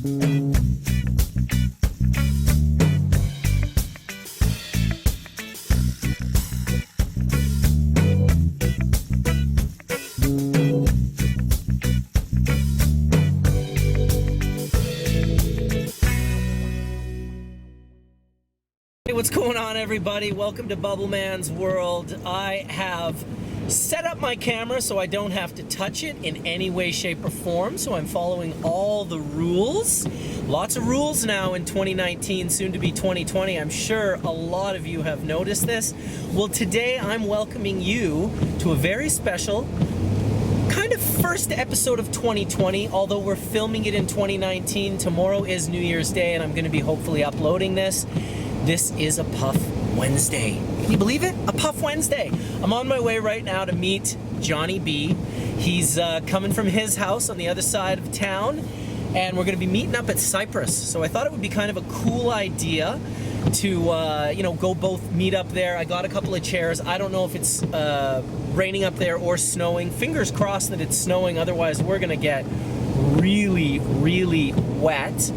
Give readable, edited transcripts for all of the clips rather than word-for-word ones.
What's going on, everybody? Welcome to Bubble Man's World. I have set up my camera so I don't have to touch it in any way, shape, or form, so I'm following all the rules. Lots of rules now in 2019, soon to be 2020. I'm sure a lot of you have noticed this. Well, today I'm welcoming you to a very special kind of first episode of 2020, although we're filming it in 2019. Tomorrow is New Year's Day, and I'm going to be hopefully uploading this. This is a Puff Wednesday. Can you believe it? A Puff Wednesday. I'm on my way right now to meet Johnny B. He's coming from his house on the other side of town, and we're going to be meeting up at Cypress. So I thought it would be kind of a cool idea to, go both meet up there. I got a couple of chairs. I don't know if it's raining up there or snowing. Fingers crossed that it's snowing. Otherwise, we're going to get really, really wet.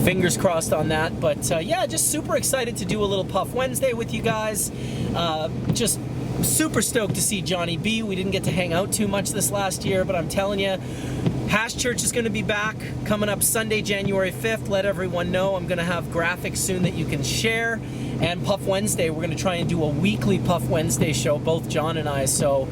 Fingers crossed on that, but yeah, just super excited to do a little Puff Wednesday with you guys. Just super stoked to see Johnny B. We didn't get to hang out too much this last year, but I'm telling you, Hash Church is going to be back coming up Sunday, January 5th. Let everyone know. I'm going to have graphics soon that you can share. And Puff Wednesday, we're going to try and do a weekly Puff Wednesday show, both John and I. So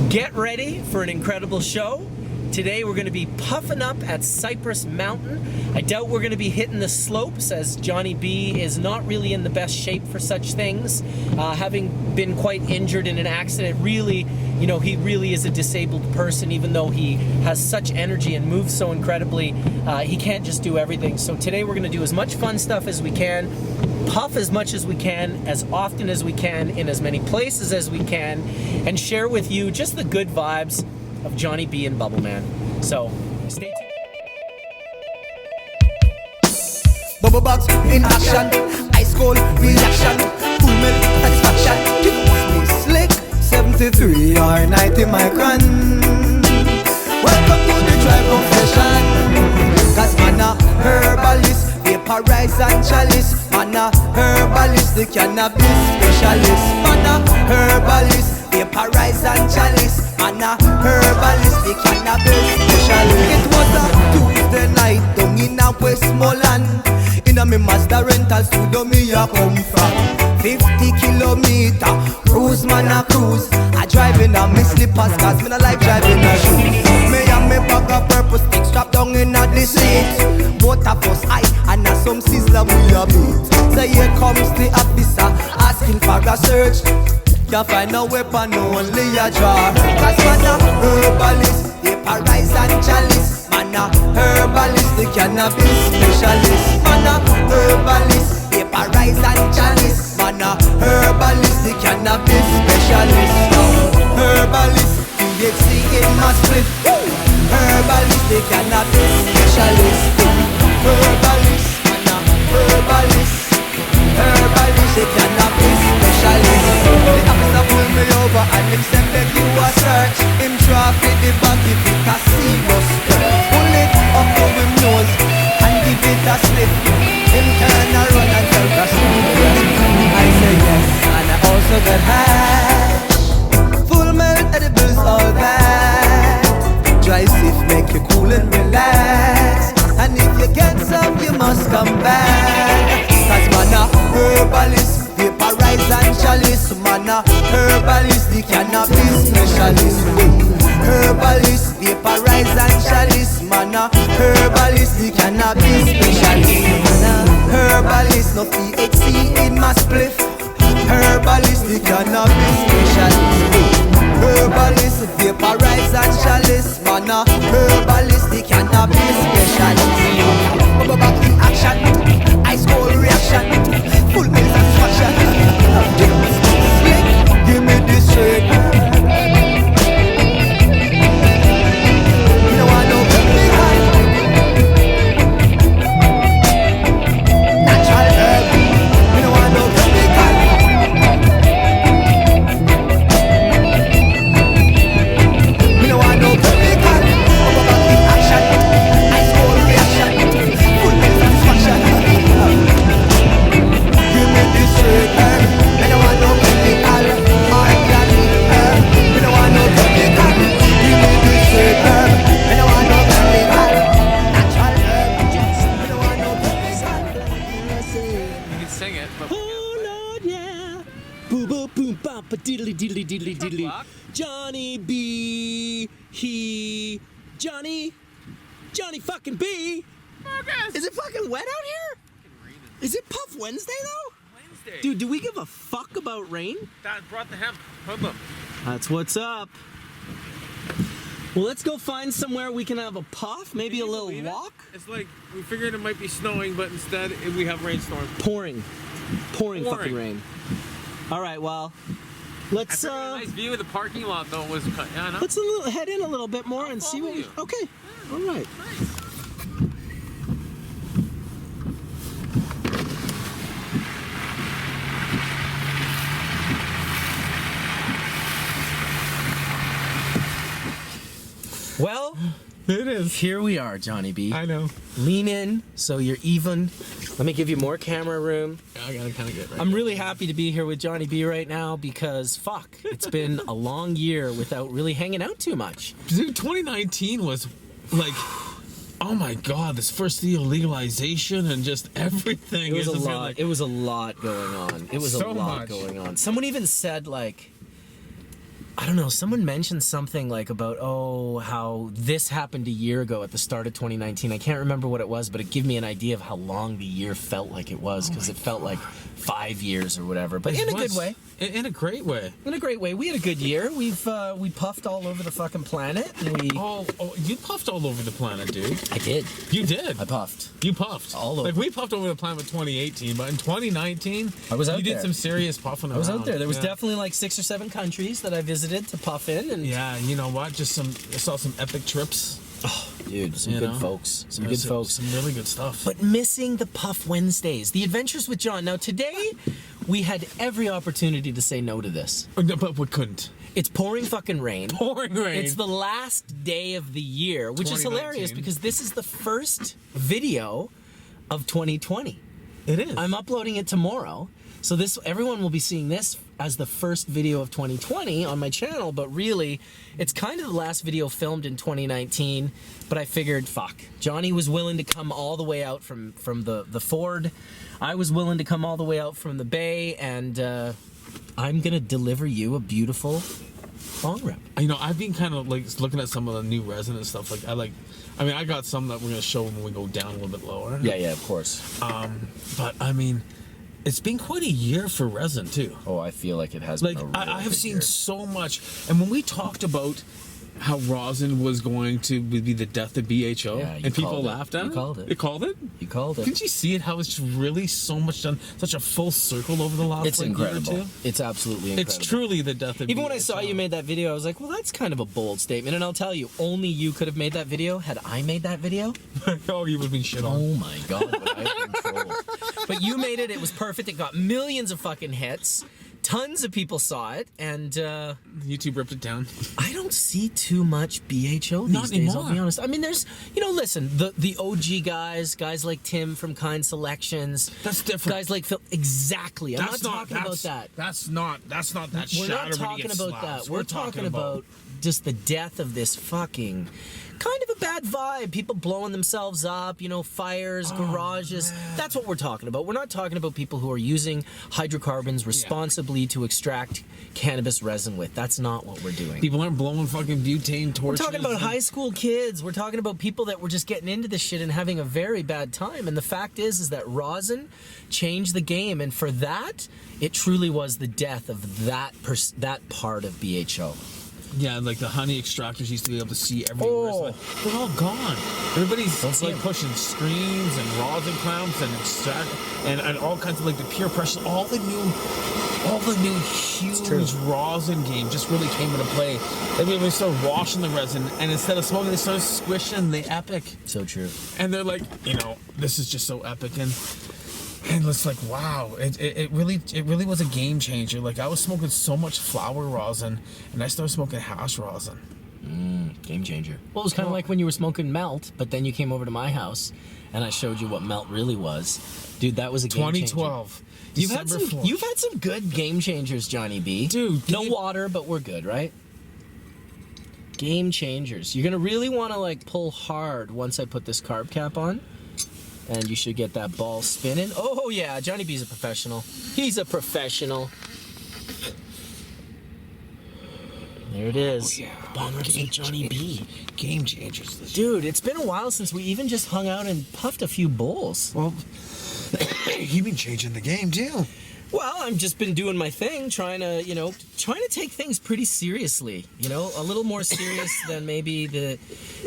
get ready for an incredible show. Today we're going to be puffing up at Cypress Mountain. I doubt we're going to be hitting the slopes, as Johnny B is not really in the best shape for such things. Having been quite injured in an accident, really, he really is a disabled person, even though he has such energy and moves so incredibly. He can't just do everything. So today we're going to do as much fun stuff as we can, puff as much as we can, as often as we can, in as many places as we can, and share with you just the good vibes of Johnny B and Bubble Man. So stay tuned. Bubble box in action, ice cold reaction, full milk satisfaction. You know what's slick? 73 or 90 micron. Welcome to the dry confession. Cause man a herbalist, vaporize and chalice. Man a herbalist, the cannabis specialist. Man a herbalist, vaporize and chalice. Man a herbalist, the cannabis specialist. It was a Tuesday night down in a Westmoreland. In a me Mazda rental studio me a come from. 50 kilometer, cruise man a cruise. I drive in a me slippers cause me no like driving a shoes. Me and me bag of purple stick strap down in a the seat. Both of us high and a some sizzler we a beat. So here comes the officer asking for a search. You find a weapon, only a draw. Cause man a herbalist, vaporize and chalice. Man a herbalist, the cannabis specialist. Man a herbalist, vaporize and chalice. Man a herbalist, the cannabis specialist. Herbalist, THC in my split. Herbalist, the cannabis specialist. Herbalist, man a herbalist. Herbalist, the cannabis specialist. The officer pull me over and him say beg you a search. Him traffic the back if it a serious. Pull it up to him nose and give it a slip. Him turn around and tell the speed. I say yes and I also got high. Full melt edibles all that. Dry sip make you cool and relax. And if you get some you must come back. Cause man a herbalist, vaporize and chalice. Man a herbalist, the cannabis specialist. Herbalist, vaporize and chalice. Man a herbalist, the cannabis specialist. Herbalist, no THC in my spliff. Herbalist, the cannabis specialist. Herbalist, vaporize and chalice. Man a herbalist, the cannabis specialist. Bubble back in action, ice cold reaction, full milk satisfaction. Give me this shit. You know I know chemical. Natural herb. You know I know chemical. You know I know chemical. Bubble back in action, ice cold reaction. diddly. Johnny B. Johnny fucking B. Is it fucking wet out here? Is it Puff Wednesday though? Wednesday. Dude, do we give a fuck about rain? Dad brought the hemp. Hoodlum. That's what's up. Well, let's go find somewhere we can have a puff, maybe a little walk. It's like we figured it might be snowing, but instead we have rainstorm. Pouring fucking rain. All right, well, let's I a nice view of the parking lot though was cut. Yeah, no? let's head in a little bit more and see what we. Okay, yeah. All right. Nice. Well, It is. here we are, Johnny B. I know. Lean in so you're even. Let me give you more camera room. I gotta kind of get right. I'm really happy to be here with Johnny B right now because fuck, it's been a long year without really hanging out too much. Dude, 2019 was like, oh my god, this first deal legalization and just everything. It was a It's lot. like- It was a lot going on. It was So a lot much. going on. Someone even said like, I don't know. Someone mentioned something like about how this happened a year ago at the start of 2019. I can't remember what it was, but it gave me an idea of how long the year felt like it was because it felt like 5 years or whatever. But in a good way. In a great way. In a great way. We had a good year. We puffed all over the fucking planet. And we. Oh, you puffed all over the planet, dude. I did. You did. I puffed. You puffed. All over. Like, we puffed over the planet in 2018, but in 2019, I was out you did there. some serious puffing around. I was out there. There was Yeah. definitely like 6 or 7 countries that I visited to puff in, and Yeah, you know what? I saw some epic trips. dude, some You good know? folks. Some There good was folks. Some really good stuff. But missing the Puff Wednesdays, the Adventures with John. Now today, we had every opportunity to say no to this. But we couldn't. It's pouring fucking rain. Pouring rain. It's the last day of the year, which is hilarious 2019. because this is the first video of 2020. It is. I'm uploading it tomorrow. So everyone will be seeing this as the first video of 2020 on my channel, but really, it's kind of the last video filmed in 2019. But I figured, fuck, Johnny was willing to come all the way out from the Ford. I was willing to come all the way out from the Bay, and I'm gonna deliver you a beautiful bong rip. You know, I've been kind of like looking at some of the new resin and stuff. Like, I got some that we're gonna show when we go down a little bit lower. Yeah, of course. But I mean, it's been quite a year for resin too. Oh, I feel like it has Like, been a really I have good seen year. so much. And when we talked about how rosin was going to be the death of BHO, Yeah, you and people called it. laughed at You it. called it. You called it? You called it. Didn't you see it? How it's really so much done, such a full circle over the last It's like, incredible. year or two? It's absolutely incredible. It's truly the death of Even BHO. when I saw you made that video, I was like, well, that's kind of a bold statement. And I'll tell you, only you could have made that video. Had I made that video, oh, you would have been shit on. oh my God, would I have been trolled. But you made it. It was perfect. It got millions of fucking hits. Tons of people saw it. And YouTube ripped it down. I don't see too much BHO these Not days, I'll anymore. be honest. I mean, there's, listen, the OG guys like Tim from Kind Selections. That's different. Guys like Phil. Exactly. I'm not That's talking about that. That's not that We're not shatter when you talking get about slaps. that. We're talking about just the death of this fucking kind of a bad vibe. People blowing themselves up, fires, garages. That's what we're talking about. We're not talking about people who are using hydrocarbons responsibly to extract cannabis resin with. That's not what we're doing. People aren't blowing fucking butane We're torches. talking about high school kids. We're talking about people that were just getting into this shit and having a very bad time. And the fact is that rosin changed the game. And for that, it truly was the death of that part of BHO. Yeah, like the honey extractors used to be able to see everywhere. Oh. Like, they're all gone. Everybody's see like 'em. pushing screens and rosin clamps and extract and all kinds of like the pure pressure. All the new huge rosin game just really came into play. And we started washing the resin, and instead of smoking, they started squishing the epic. So true. And they're like, this is just so epic. And it's like, wow, it really was a game changer. Like, I was smoking so much flower rosin, and I started smoking hash rosin. Game changer. Well, it was kind of like when you were smoking melt, but then you came over to my house and I showed you what melt really was. Dude, that was a game changer. 2012. You've had December some 4th. you've had some good game changers, Johnny B. Dude, no water, but we're good, right? Game changers. You're gonna really want to like pull hard once I put this carb cap on. And you should get that ball spinning. Oh yeah, Johnny B's a professional. He's a professional. There it is. Oh, yeah. Bombers with Johnny B. Game changers. Dude, it's been a while since we even just hung out and puffed a few bowls. Well, you've been changing the game too. Well, I've just been doing my thing, trying to take things pretty seriously. A little more serious than maybe the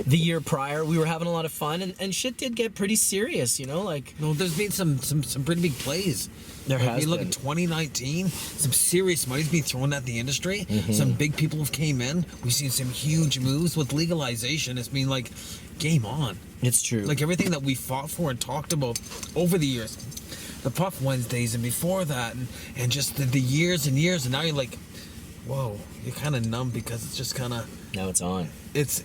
year prior. We were having a lot of fun, and shit did get pretty serious. No, there's been some pretty big plays. There has you look been. at 2019, some serious money's been thrown at the industry. Mm-hmm. Some big people have came in. We've seen some huge moves with legalization. It's been like game on. It's true. Like everything that we fought for and talked about over the years. The Puff Wednesdays and before that, and just the years and years, and now you're like, whoa, you're kind of numb because it's just kind of. Now it's on. It's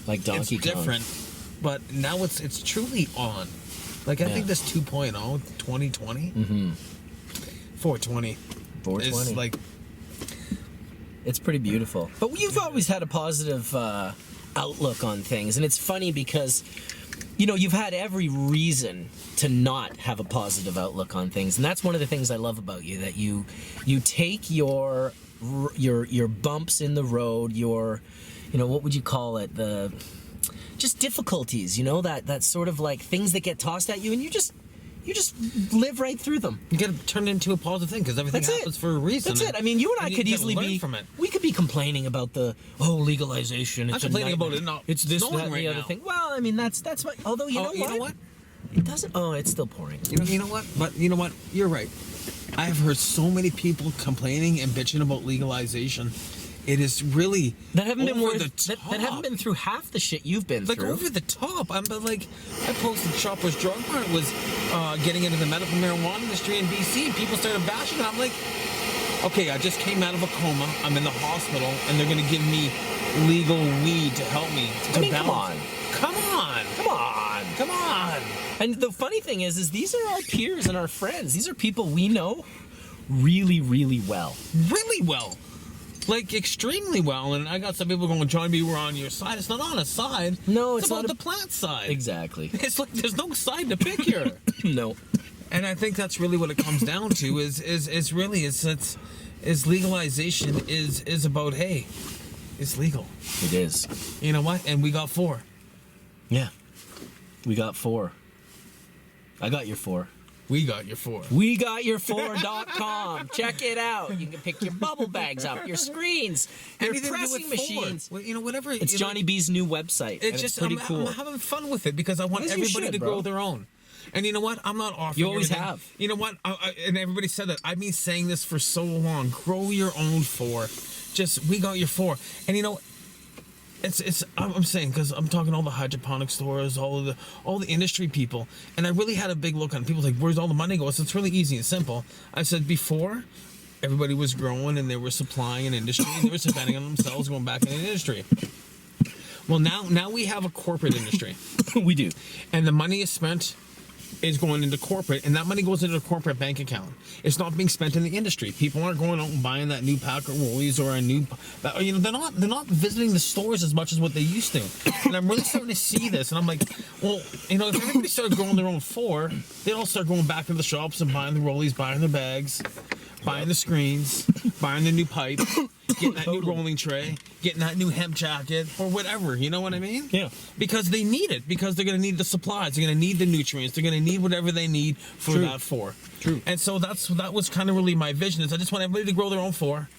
like Donkey it's Kong. different, but now it's truly on. Like I think this 2.0, 2020, 420, 420. is like. It's pretty beautiful. But you've always had a positive outlook on things, and it's funny because. You've had every reason to not have a positive outlook on things, and that's one of the things I love about you. That you take your bumps in the road, your, what would you call it? The just difficulties. That sort of like things that get tossed at you, and you just live right through them. You gotta turn it into a positive thing because everything happens for a reason. That's it. I mean, you and I could easily learn be. From it. We could be complaining about the legalization. I'm complaining about it. No, it's this, that, and right the other now. thing. Well, I mean, that's what. Although you know what? It doesn't. Oh, it's still pouring. You know what? But you know what? You're right. I have heard so many people complaining and bitching about legalization. It is really that haven't been over worth, the top. that haven't been through half the shit you've been like through. Over the top. I posted Shoppers Drug Mart was getting into the medical marijuana industry in BC. People started bashing it. I'm like, okay, I just came out of a coma. I'm in the hospital, and they're going to give me legal weed to help me to balance. Come on. And the funny thing is these are our peers and our friends. These are people we know really, really well. Really well. Like extremely well, and I got some people going, John B, we're on your side. It's not on a side. No, it's not about the plant side. Exactly. It's like there's no side to pick here. No. And I think that's really what it comes down to is legalization is about, hey, it's legal. It is. You know what? And we got 4. Yeah. We got 4. I got your 4. We got your 4. We got your 4.com. Check it out. You can pick your bubble bags up, your screens, your pressing machines. Well, whatever. It's Johnny B's new website. It's just pretty cool. I'm having fun with it because I want everybody to grow their own. And you know what? I'm not offering. You always everything. have. You know what? And everybody said that. I've been saying this for so long. Grow your own 4. We got your 4. And you know, I'm saying because I'm talking all the hydroponic stores, all the industry people, and I really had a big look on people like, where's all the money go? So it's really easy and simple. I said before, everybody was growing and they were supplying an industry and they were depending on themselves going back in the industry. Well, now we have a corporate industry. We do. And the money is spent is going into corporate, and that money goes into a corporate bank account. It's not being spent in the industry. People aren't going out and buying that new pack of rollies or a new, they're not visiting the stores as much as what they used to. And I'm really starting to see this, and I'm like, well, if everybody started growing their own 4, they'd all start going back to the shops and buying the rollies, buying their bags, buying the screens, buying the new pipe, getting that new rolling tray, getting that new hemp jacket, or whatever, you know what I mean? Yeah. Because they need it, because they're going to need the supplies, they're going to need the nutrients, they're going to need whatever they need for that 4. True. And so that was kind of really my vision, is I just want everybody to grow their own 4.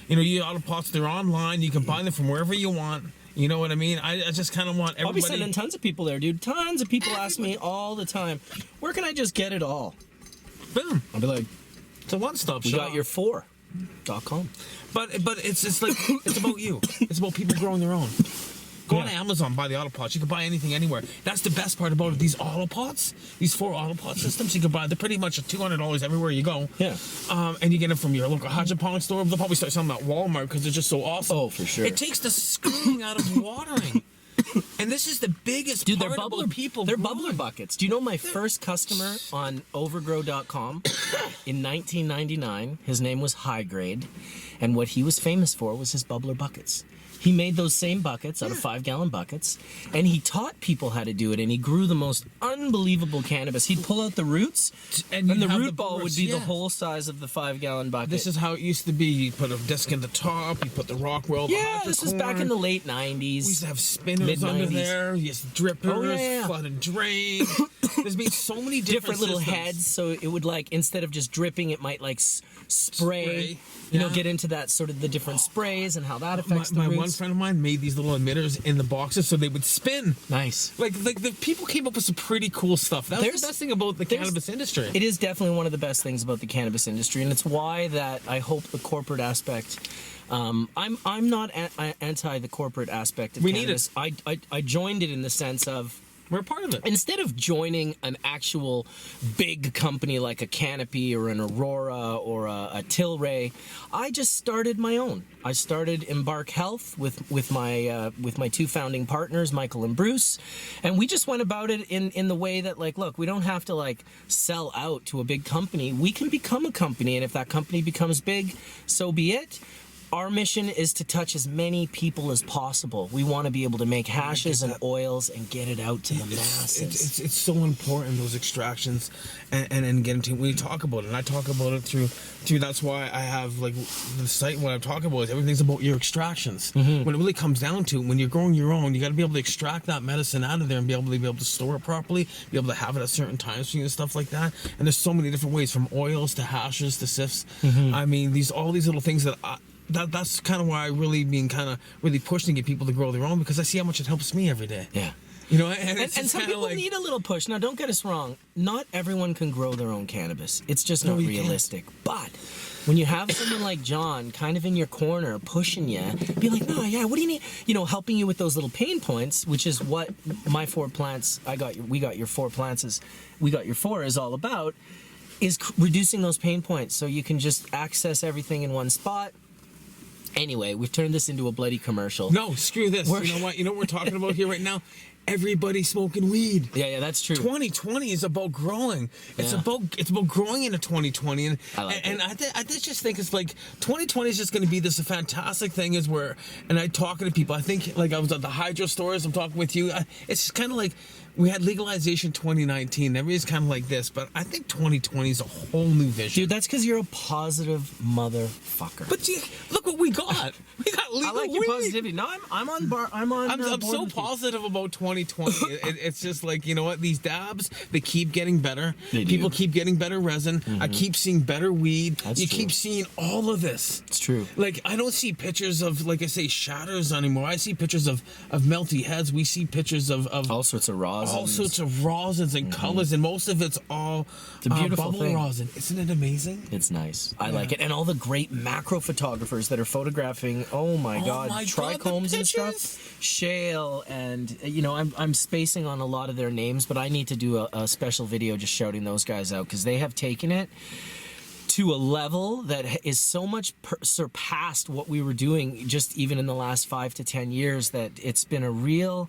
You auto pots, they're online, you can buy them from wherever you want. You know what I mean? I just kind of want everybody. I'll be sending tons of people there, dude. Tons of people ask me all the time, where can I just get it all? Boom. I'll be like, it's a one-stop shop. We got your 4.com. But it's like, it's about you. It's about people growing their own. Go on Amazon, buy the Autopots. You can buy anything anywhere. That's the best part about it. These Autopots, these 4 Autopot systems, you can buy. They're pretty much $200 everywhere you go. Yeah. And you get them from your local hydroponic store. They'll probably start selling them at Walmart because they're just so awesome. Oh, for sure. It takes the screwing out of watering. And this is the biggest part they're about people. They're growing. bubbler buckets. Do you know my first customer on overgrow.com in 1999? His name was High Grade, and what he was famous for was his bubbler buckets. He made those same buckets out of 5-gallon buckets, and he taught people how to do it, and he grew the most unbelievable cannabis. He'd pull out the roots, and the root ball would be the whole size of the 5-gallon bucket. This is how it used to be. You put a disc in the top, you put the rock roll behind this was back in the late 90s. We used to have spinners mid-90s. under there, yes, drippers, flood and drain. There's been so many different little systems. heads, so it would like, instead of just dripping, it might like spray. You know, get into that sort of the different sprays and how that affects the roots. roots. One friend of mine made these little emitters in the boxes so they would spin. Nice. Like the people came up with some pretty cool stuff. That was the best thing about the cannabis industry. It is definitely one of the best things about the cannabis industry, and it's why that I hope the corporate aspect. I'm not anti the corporate aspect of cannabis. Need it. I joined it in the sense of. We're part of it. Instead of joining an actual big company like a Canopy or an Aurora or a Tilray, I just started my own. I started Embark Health with my two founding partners, Michael and Bruce, and we just went about it in the way that, like, look, we don't have to like sell out to a big company. We can become a company, and if that company becomes big, so be it. Our mission is to touch as many people as possible. We want to be able to make hashes and oils and get it out to the masses. It's so important, those extractions, and getting to, when you talk about it, and I talk about it through that's why I have like the site, and what I'm talking about is everything's about your extractions. When it really comes down to, when you're growing your own, you got to be able to extract that medicine out of there and be able to store it properly, be able to have it at certain times for you and stuff like that. And there's so many different ways, from oils to hashes to sifts. I mean, all these little things that that's kind of why I really been kind of really pushing to get people to grow their own, because I see how much it helps me every day. Yeah. You know, and some people need a little push. Now, don't get us wrong. Not everyone can grow their own cannabis. It's just not realistic. But when you have someone like John kind of in your corner pushing you, be like, no, yeah, what do you need? You know, helping you with those little pain points, which is what my 4 plants, we got your 4 plants is all about, is reducing those pain points so you can just access everything in one spot. Anyway, we've turned this into a bloody commercial. No, screw this. You know what? You know what we're talking about here right now? Everybody's smoking weed. Yeah, that's true. 2020 is about growing. It's about growing into 2020, and I just think it's like 2020 is just going to be this fantastic thing. Is where, and I talking to people. I think like I was at the hydro stores. I'm talking with you. It's kind of like we had legalization 2019. Everybody's kind of like this, but I think 2020 is a whole new vision. Dude, that's because you're a positive motherfucker. But look what we got. We got legal I like weed. your positivity. No, I'm on bar. I'm so positive about 2020. It's just like, you know what? These dabs, they keep getting better. People keep getting better resin. I keep seeing better weed. You keep seeing all of this. It's true. Like, I don't see pictures of, like I say, shatters anymore. I see pictures of melty heads. We see pictures of all sorts of rosins. All sorts of rosins and colors, and most of it's all it's a beautiful bubble thing. Rosin. Isn't it amazing? It's nice. I like it. And all the great macro photographers that are photographing, oh my God, trichomes and stuff. Shale, and you know, I'm spacing on a lot of their names, but I need to do a special video just shouting those guys out, because they have taken it to a level that is so much surpassed what we were doing just even in the last 5 to 10 years, that it's been a real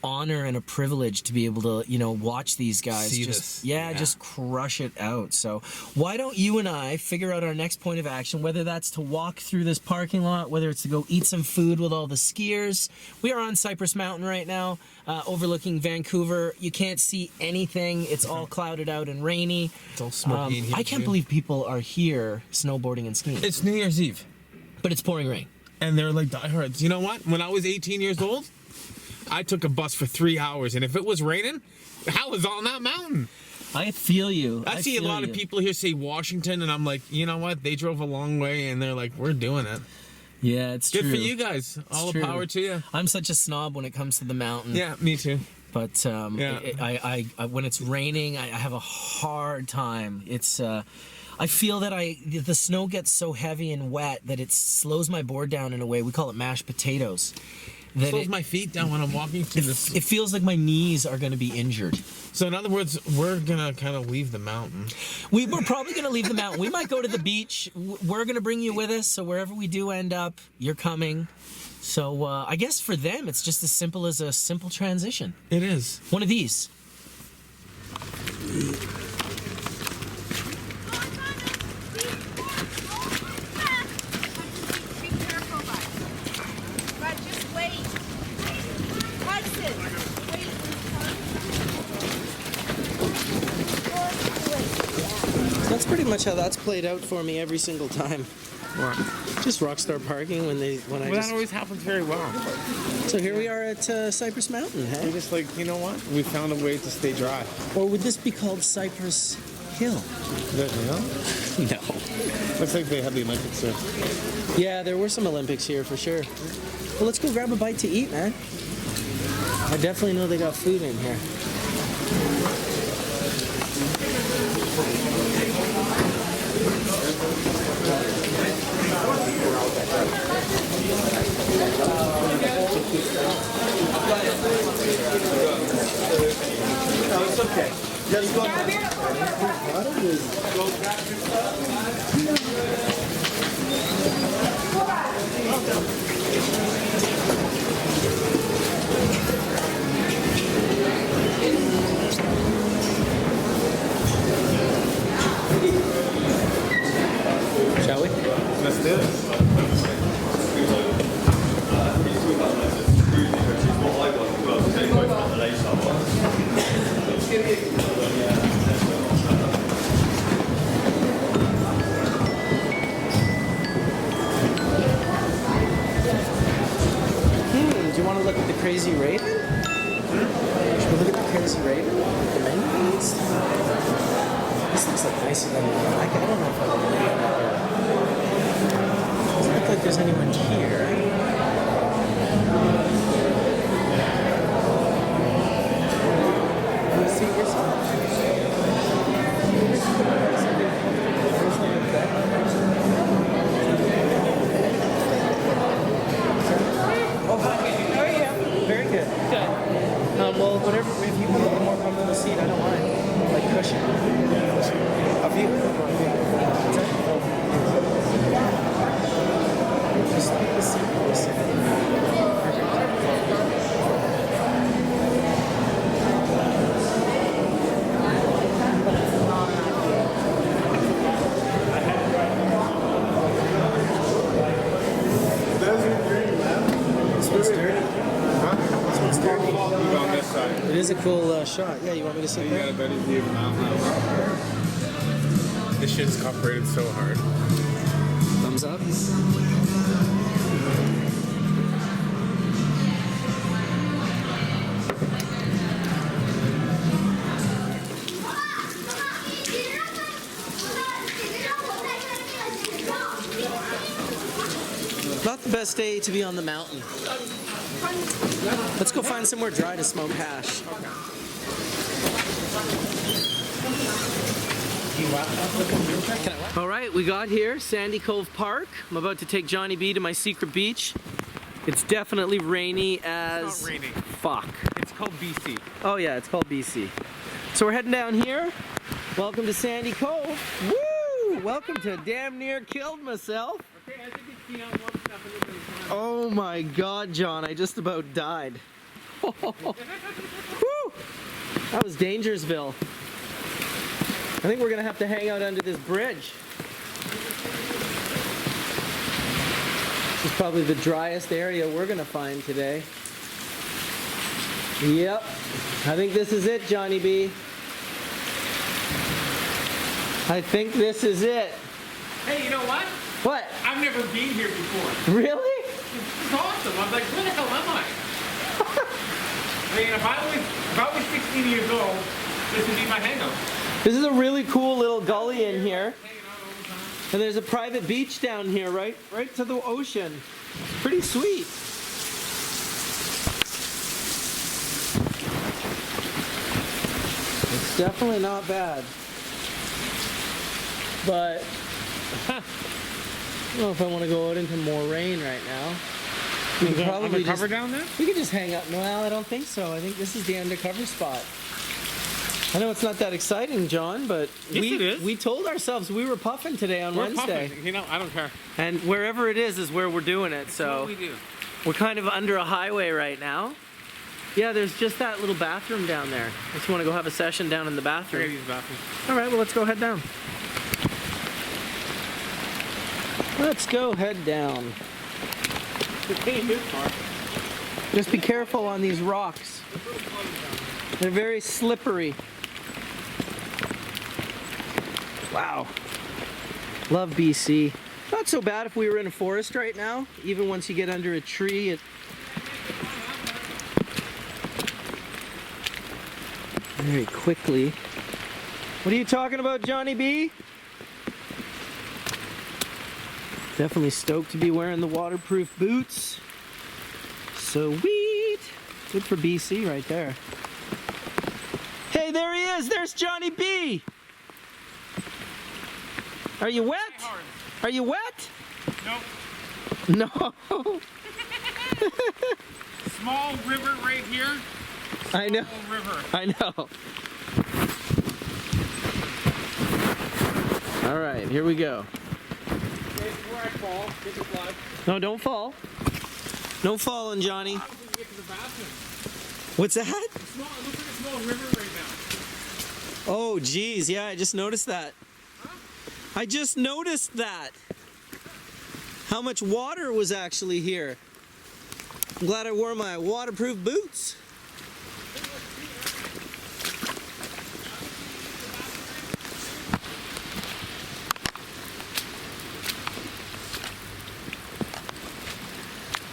honor and a privilege to be able to, you know, watch these guys just crush it out. So why don't you and I figure out our next point of action, whether that's to walk through this parking lot, whether it's to go eat some food with all the skiers. We are on Cypress Mountain right now, overlooking Vancouver. You can't see anything. It's all clouded out and rainy. It's all smoky in here. I can't believe people are here snowboarding and skiing. It's New Year's Eve, but it's pouring rain. And they're like diehards. You know what? When I was 18 years old, I took a bus for 3 hours, and if it was raining, I was on that mountain. I feel you. I see a lot of people here say Washington, and I'm like, you know what? They drove a long way, and they're like, we're doing it. Yeah, it's true. Good for you guys. All the power to you. I'm such a snob when it comes to the mountain. Yeah, me too. But I when it's raining, I have a hard time. It's I feel that the snow gets so heavy and wet that it slows my board down in a way. We call it mashed potatoes. Slows my feet down when I'm walking through this. It feels like my knees are going to be injured. So in other words, we're going to kind of leave the mountain. We're probably going to leave the mountain. We might go to the beach. We're going to bring you with us. So wherever we do end up, you're coming. So I guess for them, it's just as simple as a simple transition. It is. One of these. pretty much how that's played out for me every single time. What? Just rockstar parking when I Well, just. that always happens very well. So here we are at Cypress Mountain, We're hey? just like, you know what? We found a way to stay dry. Or would this be called Cypress Hill? The hill? No. Looks like they had the Olympics there. Yeah, there were some Olympics here for sure. Well, let's go grab a bite to eat, man. I definitely know they got food in here. It's okay. Just go. Shall we? Let's do it. Do you want to look at the Crazy Raven? Should we look at the Crazy Raven? The menu needs. This looks like nicer than I don't know if I want to look at it. Doesn't look like there's anyone here. Can you see yourself? Oh, hi. How are you? Very good. Good. Well, whatever, if you want a more comfortable seat, I don't mind. Like cushion. A view. What's that? Just like the seat for a second. This one's dirty. This one's dirty. You go on this side. It is a cool shot. Yeah, you want me to sit You got there? a better view of the mountain. This shit's operated so hard. Thumbs up. Not the best day to be on the mountain. Let's go find somewhere dry to smoke hash. All right, we got here, Sandy Cove Park. I'm about to take Johnny B to my secret beach. It's definitely rainy as It's not raining. fuck. It's called BC. Oh yeah, it's called BC. So we're heading down here. Welcome to Sandy Cove. Woo! Welcome to damn near killed myself. Okay, I think it's beyond one step and it's Oh my God, John, I just about died. Woo! That was Dangersville. I think we're gonna have to hang out under this bridge. This is probably the driest area we're gonna find today. Yep, I think this is it, Johnny B. I think this is it. Hey, you know what? What? I've never been here before. Really? It's awesome. I was like, where the hell am I? I mean, if I was 16 years old, this would be my hangout. This is a really cool little gully in here. Hanging out all the time. And there's a private beach down here, right to the ocean. Pretty sweet. It's definitely not bad. But I don't know if I want to go out into more rain right now. We could probably Undercover just, down there? we could just hang out. Well, I don't think so. I think this is the undercover spot. I know it's not that exciting, John, but Yes, it is. we told ourselves we were puffing today on We're Wednesday. puffing. You know, I don't care. And wherever it is where we're doing it. That's So what we do. we're kind of under a highway right now. Yeah, there's just that little bathroom down there. If you want to go have a session down in the Forget bathroom. these bathrooms. All right, well, let's go head down. Let's go head down. It came this far. Just be careful on these rocks. They're very slippery. Wow. Love BC. Not so bad if we were in a forest right now. Even once you get under a tree, it... very quickly. What are you talking about, Johnny B? Definitely stoked to be wearing the waterproof boots. Sweet. Good for BC right there. Hey, there he is. There's Johnny B. Are you wet? Are you wet? Nope. No. Small river right here. I know. River. I know. All right, here we go. Okay, before I fall, get the plug. No, don't fall. No falling, Johnny. How do we get to the bathroom? What's that? It looks like a small river right now. Oh, geez. Yeah, I just noticed that. Huh? I just noticed that. How much water was actually here. I'm glad I wore my waterproof boots.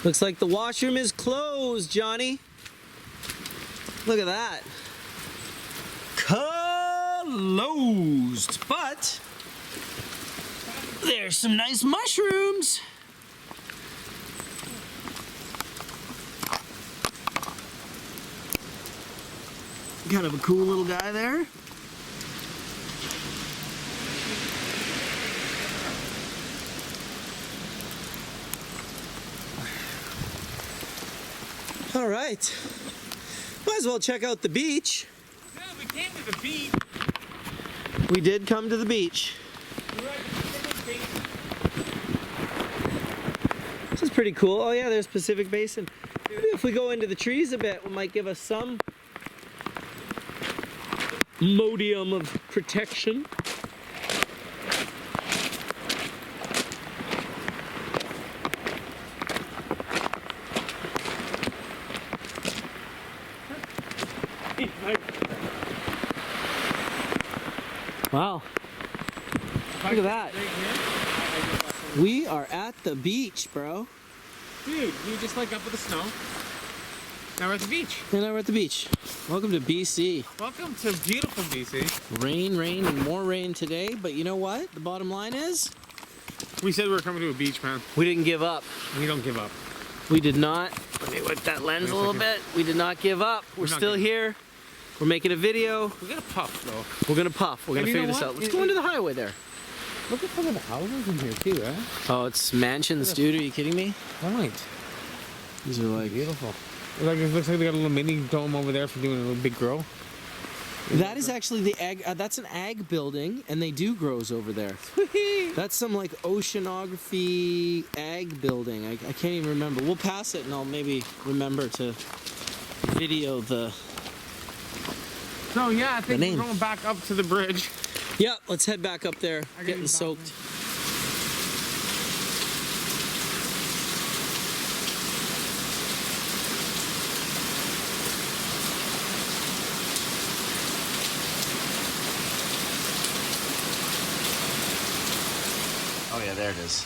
Looks like the washroom is closed, Johnny. Look at that. Closed. But there's some nice mushrooms. Kind of a cool little guy there. All right. Might as well check out the beach. Yeah, we came to the beach. We did come to the beach. We're at the Pacific Basin. This is pretty cool. Oh yeah, there's Pacific Basin. Maybe if we go into the trees a bit, it might give us some modium of protection. Wow. Look at that. We are at the beach, bro. Dude, we just like up with the snow. Now we're at the beach. And now we're at the beach. Welcome to BC. Welcome to beautiful BC. Rain, rain, and more rain today, but you know what? The bottom line is, We said we were coming to a beach, man. we didn't give up. We don't give up. We did not. Let me whip that lens a little bit. We did not give up. We're not still giving here. We're making a video. We're gonna puff, though. We're gonna puff. We're gonna And you figure know this what? out. Let's go into the highway there. Look at some of the houses in here, too, eh? Oh, it's mansions, dude. Are you kidding me? Right. These are like Beautiful. Like, it looks like they got a little mini dome over there for doing a little big grow. that is actually the ag. That's an ag building, and they do grows over there. That's some like oceanography ag building. I can't even remember. We'll pass it, and I'll maybe remember to video the. So, yeah, I think name. we're going back up to the bridge. Yeah, let's head back up there. gotta Getting use soaked. bathroom. Oh yeah, there it is.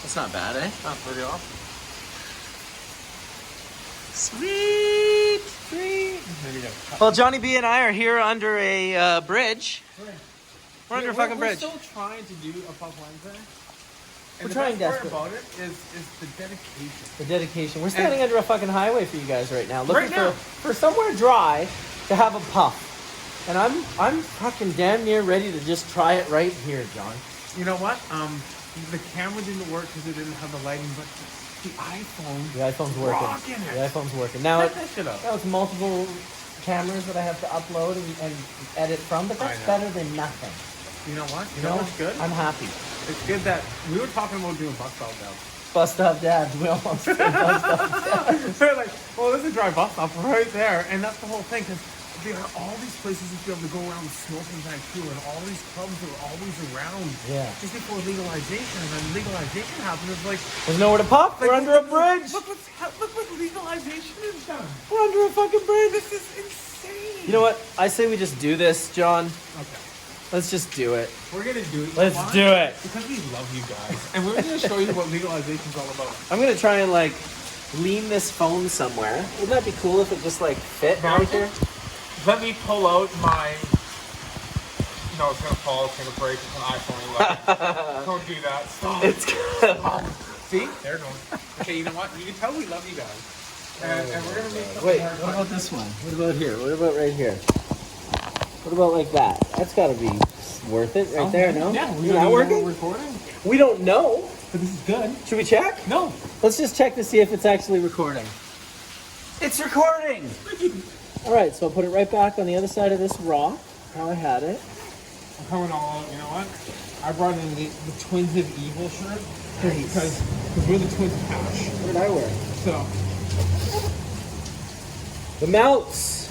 That's not bad, eh? Not pretty off. Sweet, sweet. There we go. Well, Johnny B and I are here under a bridge. We're under a fucking bridge. We're still trying to do a Puff Wednesday. And We're the trying best part desperately. about it is the dedication. The dedication. We're standing under a fucking highway for you guys right now, looking Right now. for somewhere dry to have a puff. And I'm fucking damn near ready to just try it right here, John. You know what? The camera didn't work because it didn't have the lighting, but the iPhone. The iPhone's working. Rocking it. The iPhone's working. Now Set that shit up. it's multiple cameras that I have to upload and edit from, but that's I know. better than nothing. You know what? You know, what's good? I'm happy. It's good that we were talking about doing bus stop now. Bus stop dads. We almost did bus stop dads. They're like, well, there's a dry bus stop right there, and that's the whole thing. Because there are all these places you feel to go around and smoke in Vancouver, and all these clubs are always around. Yeah. Just before legalization, and then legalization happened. It's like, There's nowhere to pop. We're under a bridge. look what legalization has done. We're under a fucking bridge. This is insane. You know what? I say we just do this, John. Okay. Let's just do it. We're gonna do it. Let's Why? do it. Because we love you guys, and we're gonna show you what legalization's all about. I'm gonna try and like lean this phone somewhere. Wouldn't that be cool if it just like fit right here? Let me pull out my. No, it's gonna fall. It's gonna break. It's an iPhone 11. Don't do that. Stop. It's Stop. See? There it goes. Okay, you know what? You can tell we love you guys. And we're gonna make something Wait, more what fun. about this one? What about here? What about right here? What about like that? That's gotta be worth it right there, no? Yeah, Is that working? Recording. We don't know. But this is good. Should we check? No. Let's just check to see if it's actually recording. It's recording! Alright, so I'll put it right back on the other side of this rock, how I had it. I'm coming all out. You know what? I brought in the Twins of Evil shirt Nice. because we're the Twins of Cash. What did I wear? So. The Mounts!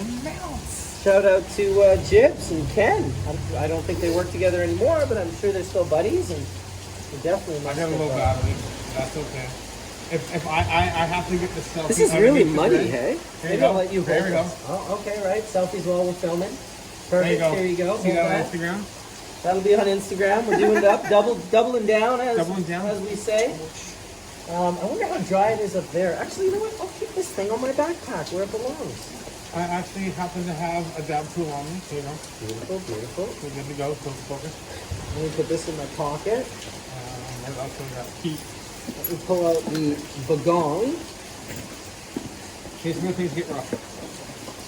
Shout out to Jibs and Ken. I don't think they work together anymore, but I'm sure they're still buddies, and they definitely I must got a have, little battery. That's okay. If I have to get the selfie. This is really underneath the muddy, bridge. hey? There Maybe you I'll go. let you There hold we go. this. Oh, okay, right. Selfies while we're filming. There you Perfect. go. Here you go. See Hold that on that. Instagram? That'll be on Instagram. We're doing it up, doubling down, Doubling down. as we say. I wonder how dry it is up there. Actually, you know what? I'll keep this thing on my backpack where it belongs. I actually happen to have a dab tool on me, so you know, Beautiful, beautiful. we're good to go. So focus. Let me put this in my pocket. Right also got heat. Let me pull out the bagong. Here's where things get rough.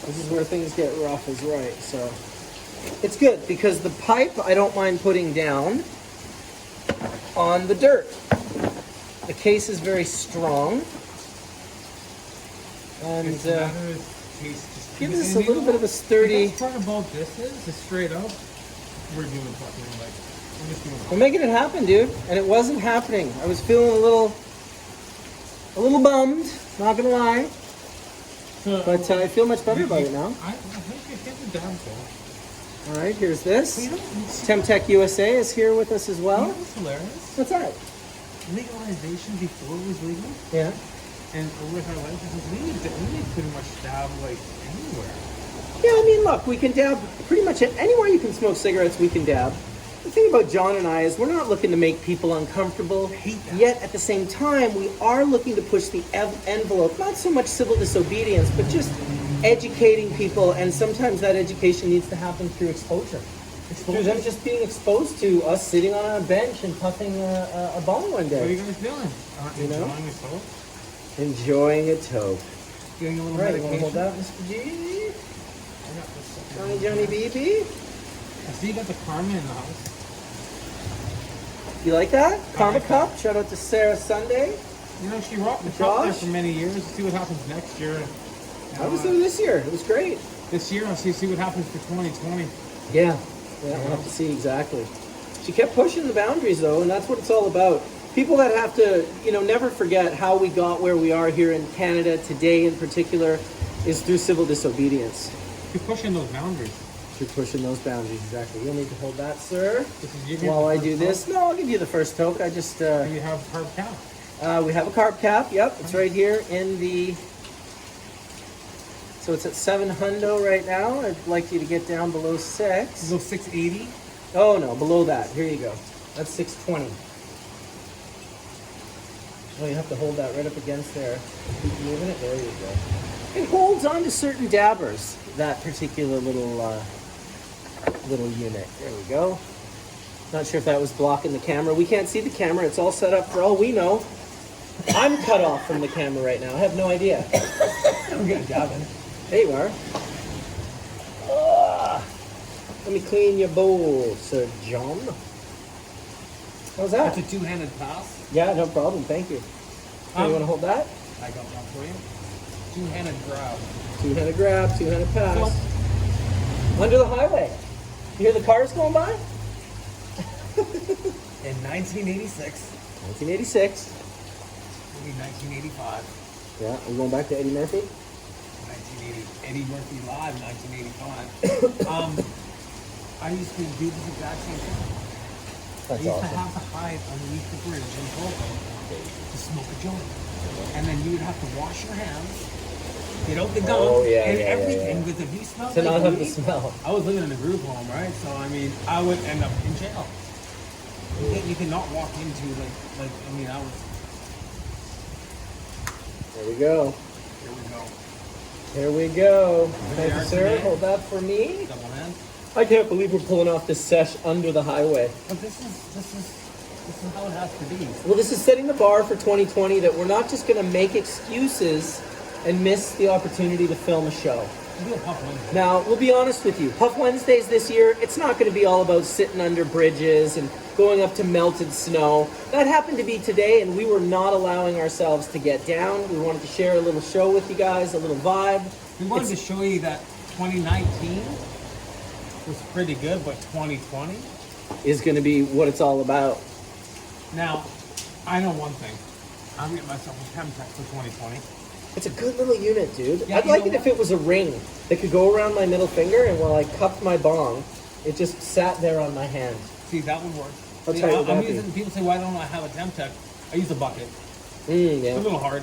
This is where things get rough, is right. So it's good because the pipe I don't mind putting down on the dirt. The case is very strong, and It's a matter of taste. Just give keep it this in. a You little know bit of a what? sturdy. The best part about this is straight up, we're doing fucking like, we're just doing We're making it happen, dude, and it wasn't happening. I was feeling a little bummed, not gonna lie, but I feel much better about it now. I think I get the dab tool. All right, here's this. You know, Temtech USA is here with us as you well. know what's hilarious? What's that? Legalization before it was legal, Yeah. and with our licenses, we need pretty much dab like anywhere. Yeah, I mean, look, we can dab pretty much anywhere you can smoke cigarettes, we can dab. The thing about John and I is we're not looking to make people uncomfortable, yet at the same time, we are looking to push the envelope, not so much civil disobedience, but just educating people, and sometimes that education needs to happen through exposure. Through them just being exposed to us sitting on a bench and puffing a bong one What are you day. guys doing? You know? Enjoying yourself? Enjoying a toke. Getting a little All right, you want to medication? hold that, Mr. G? I got this. Johnny BB? I see you got the karma in the house. You like that? Karma like Cup. Shout out to Sarah Sunday. You know, she rocked the Josh? top there for many years. See what happens next year. How was it this year? It was great. This year, I'll see what happens for 2020. Yeah, we'll have to see exactly. She kept pushing the boundaries though, and that's what it's all about. People that have to, never forget how we got where we are here in Canada today in particular is through civil disobedience. You're pushing those boundaries. Through pushing those boundaries, exactly. You'll need to hold that, sir, This is while I do this. No, I'll give you the first toke. I just, You have carb cap. we have a carb cap. Yep, it's right here in the... So it's at 7 hundo right now. I'd like you to get down below 6. Go 680. Oh no, below that. Here you go. That's 620. Oh, you have to hold that right up against there. Keep moving it. There you go. It holds on to certain dabbers, that particular little unit. There we go. Not sure if that was blocking the camera. We can't see the camera. It's all set up for all we know. I'm cut off from the camera right now. I have no idea. I'm good dabbing. There you are. Let me clean your bowl, Sir John. How's that? That's a two-handed pass. Yeah, no problem. Thank you. You want to hold that? I got one for you. Two-handed grab. Two-handed grab, two-handed pass. Under the highway. You hear the cars going by? In 1986. 1986. Maybe 1985. Yeah, we're going back to Eddie Murphy. 1980. Eddie Murphy Live, 1985. I used to do this exact same thing. That's I used to awesome. have to hide underneath the bridge in Toronto to smoke a joint. And then you would have to wash your hands you know, the gunk Oh, yeah, and yeah, everything. yeah. Because if you smell To like not have the weed, smell. I was living in a group home, right? So I mean, I would end up in jail. You cannot walk into like I mean, I was. There we go. Here we go. Here we go. Here Thank they you, are sir. today. Hold that for me. Double hand. I can't believe we're pulling off this sesh under the highway. But this is how it has to be. Well, this is setting the bar for 2020 that we're not just going to make excuses and miss the opportunity to film a show. You do a Puff Wednesday. Now, we'll be honest with you. Puff Wednesdays this year, it's not going to be all about sitting under bridges and going up to melted snow. That happened to be today, and we were not allowing ourselves to get down. We wanted to share a little show with you guys, a little vibe. We wanted to show you that 2019 was pretty good, but 2020. Is going to be what it's all about. Now, I know one thing. I'm getting myself a Chemtech for 2020. It's a good little unit, dude. Yeah, I'd you like know it if what? it was a ring that could go around my middle finger, and while I cupped my bong, it just sat there on my hand. See, that would work. I'll See, tell you what I'm that'd be. using, people say, why don't I have a Chemtech? I use a bucket. Yeah. It's a little hard.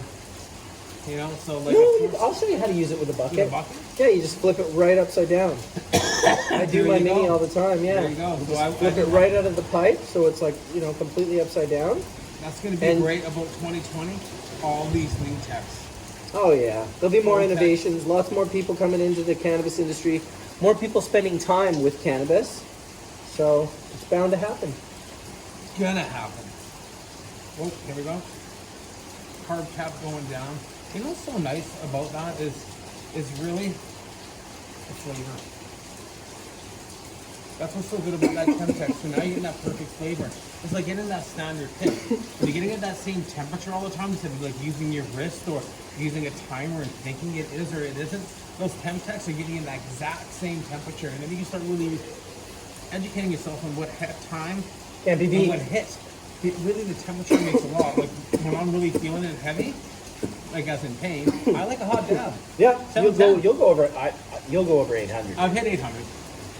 You know, so like No, I'll show you how to use it with a bucket. With a bucket? Yeah, you just flip it right upside down. I do There my you mini go. all the time, yeah. There you go. So I Flip it right out of the pipe, so it's like, you know, completely upside down. That's going to be And- great about 2020. All these new techs. Oh yeah, there'll be more Okay. innovations, lots more people coming into the cannabis industry, more people spending time with cannabis. So it's bound to happen. It's gonna happen. Oh, here we go. Carb cap going down. You know what's so nice about that is really the flavor. That's what's so good about that Chemtech. So now you're getting that perfect flavor. It's like getting that standard pick. When you're getting it at that same temperature all the time instead of like using your wrist or using a timer and thinking it is or it isn't, those Chemtechs are getting in that exact same temperature. And then you can start really educating yourself on what time Can't be and beat. what hit. Really, the temperature makes a lot. Like when I'm really feeling it heavy, like as in pain, I like a hot dab. Yeah, you'll 710. go over. You'll go over 800. I've hit 800.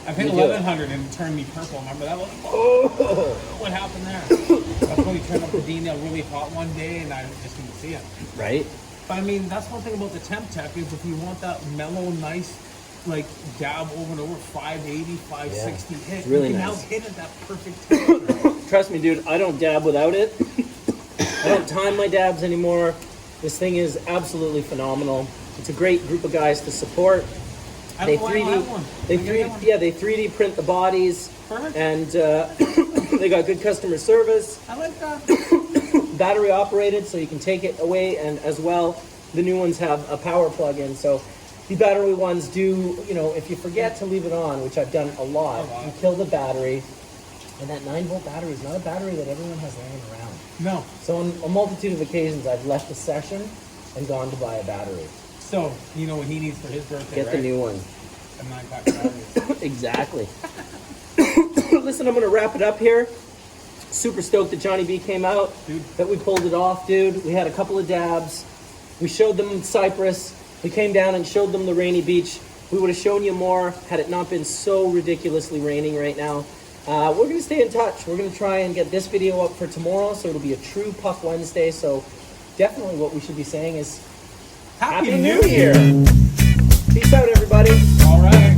I've hit You do it. 1100 and it turned me purple. Remember that one? Oh, What happened there? That's when we turned up the Dina really hot one day and I just didn't see it. right. But I mean, that's one thing about the Chemtech is if you want that mellow, nice, like dab over and over, 580, 560 hit, it's really you can nice. now hit at that perfect temperature. Trust me, dude. I don't dab without it. I don't time my dabs anymore. This thing is absolutely phenomenal. It's a great group of guys to support. I They don't know why I don't have one. they I gotta get one. they 3D print the bodies, Perfect. and they got good customer service. I like that. Battery operated, so you can take it away, and as well, the new ones have a power plug-in. So the battery ones do, you know, if you forget to leave it on, which I've done a lot, you kill the battery. And that 9-volt battery is not a battery that everyone has laying around. No. So on a multitude of occasions, I've left the session and gone to buy a battery. So, you know what he needs for his birthday, Get right? the new one. A 9-pack of batteries. Exactly. Listen, I'm gonna wrap it up here. Super stoked that Johnny B came out. Dude. That we pulled it off, dude. We had a couple of dabs. We showed them Cypress. We came down and showed them the rainy beach. We would have shown you more had it not been so ridiculously raining right now. We're gonna stay in touch. We're gonna try and get this video up for tomorrow, so it'll be a true Puff Wednesday. So definitely what we should be saying is Happy New Year! Peace out, everybody. All right.